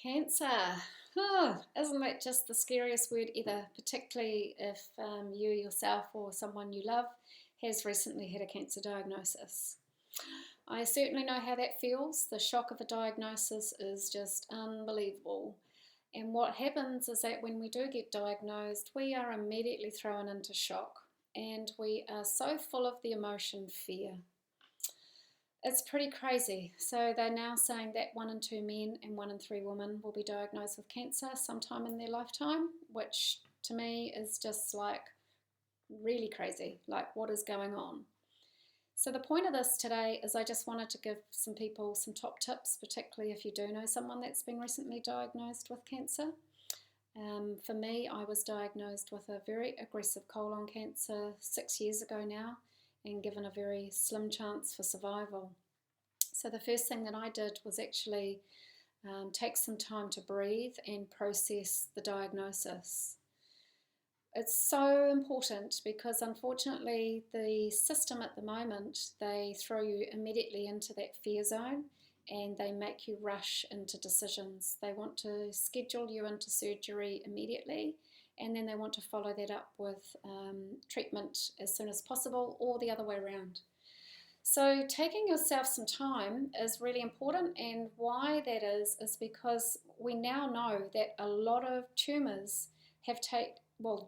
Cancer. Oh, isn't that just the scariest word ever, particularly if you yourself or someone you love has recently had a cancer diagnosis? I certainly know how that feels. The shock of a diagnosis is just unbelievable. And what happens is that when we do get diagnosed, we are immediately thrown into shock and we are so full of the emotion fear. It's pretty crazy. So they're now saying that 1 in 2 men and 1 in 3 women will be diagnosed with cancer sometime in their lifetime, which to me is just like really crazy. Like, what is going on? So the point of this today is I just wanted to give some people some top tips, particularly if you do know someone that's been recently diagnosed with cancer. For me, I was diagnosed with a very aggressive colon cancer 6 years ago now and given a very slim chance for survival. So the first thing that I did was actually take some time to breathe and process the diagnosis. It's so important because unfortunately the system at the moment, they throw you immediately into that fear zone and they make you rush into decisions. They want to schedule you into surgery immediately and then they want to follow that up with treatment as soon as possible or the other way around. So taking yourself some time is really important, and why that is because we now know that a lot of tumours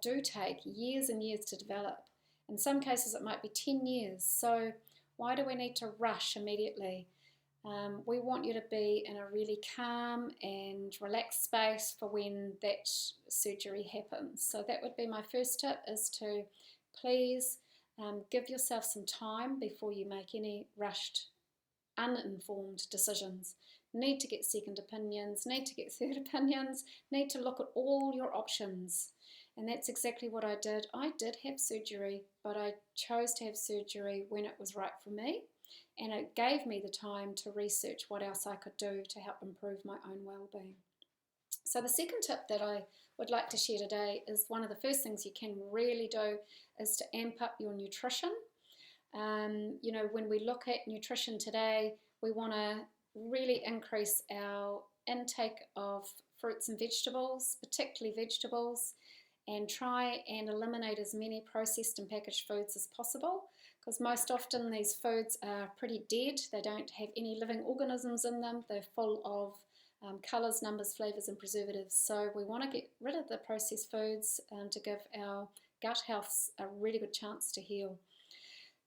do take years and years to develop. In some cases it might be 10 years. So why do we need to rush immediately? We want you to be in a really calm and relaxed space for when that surgery happens. So that would be my first tip, is to please give yourself some time before you make any rushed, uninformed decisions. Need to get second opinions, need to get third opinions, need to look at all your options. And that's exactly what I did. I did have surgery, but I chose to have surgery when it was right for me. And it gave me the time to research what else I could do to help improve my own well-being. So the second tip that I would like to share today is one of the first things you can really do is to amp up your nutrition. When we look at nutrition today, we want to really increase our intake of fruits and vegetables, particularly vegetables, and try and eliminate as many processed and packaged foods as possible, because most often these foods are pretty dead. They don't have any living organisms in them. They're full of colours, numbers, flavours and preservatives. So we want to get rid of the processed foods to give our gut health a really good chance to heal.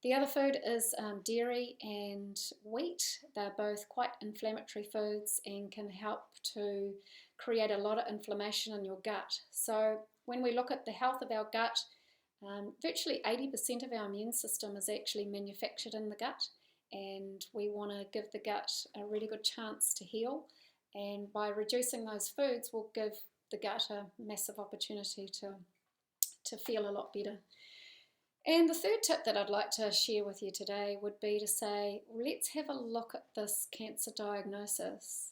The other food is dairy and wheat. They're both quite inflammatory foods and can help to create a lot of inflammation in your gut. So when we look at the health of our gut, virtually 80% of our immune system is actually manufactured in the gut, and we want to give the gut a really good chance to heal. And by reducing those foods, we'll give the gut a massive opportunity to feel a lot better. And the third tip that I'd like to share with you today would be to say, let's have a look at this cancer diagnosis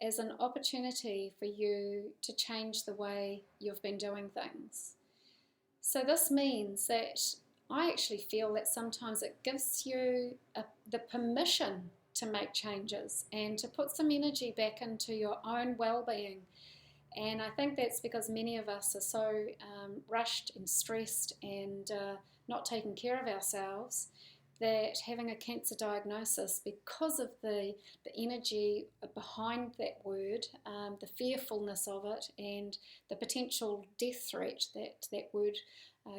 as an opportunity for you to change the way you've been doing things. So this means that I actually feel that sometimes it gives you the permission to make changes and to put some energy back into your own well-being. And I think that's because many of us are so rushed and stressed and not taking care of ourselves, that having a cancer diagnosis, because of the energy behind that word, the fearfulness of it, and the potential death threat that that word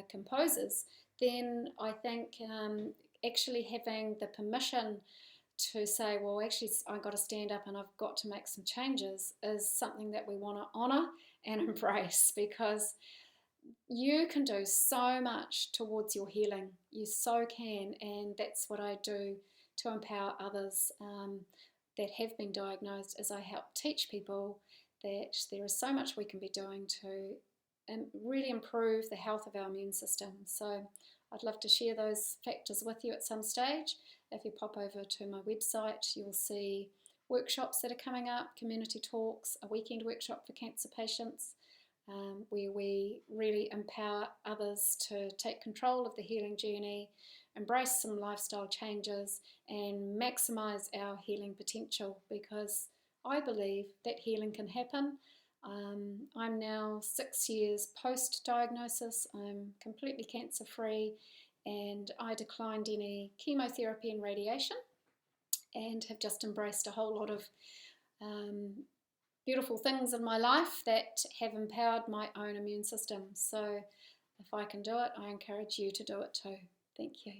composes, then I think actually having the permission to say, well, actually, I've got to stand up and I've got to make some changes is something that we want to honour and embrace, because you can do so much towards your healing. You so can, and that's what I do to empower others that have been diagnosed, as I help teach people that there is so much we can be doing to really improve the health of our immune system. So I'd love to share those factors with you at some stage. If you pop over to my website, you'll see workshops that are coming up, community talks, a weekend workshop for cancer patients, where we really empower others to take control of the healing journey, embrace some lifestyle changes and maximise our healing potential, because I believe that healing can happen. I'm now 6 years post-diagnosis. I'm completely cancer-free, and I declined any chemotherapy and radiation, and have just embraced a whole lot of um, beautiful things in my life that have empowered my own immune system. So if I can do it, I encourage you to do it too. Thank you.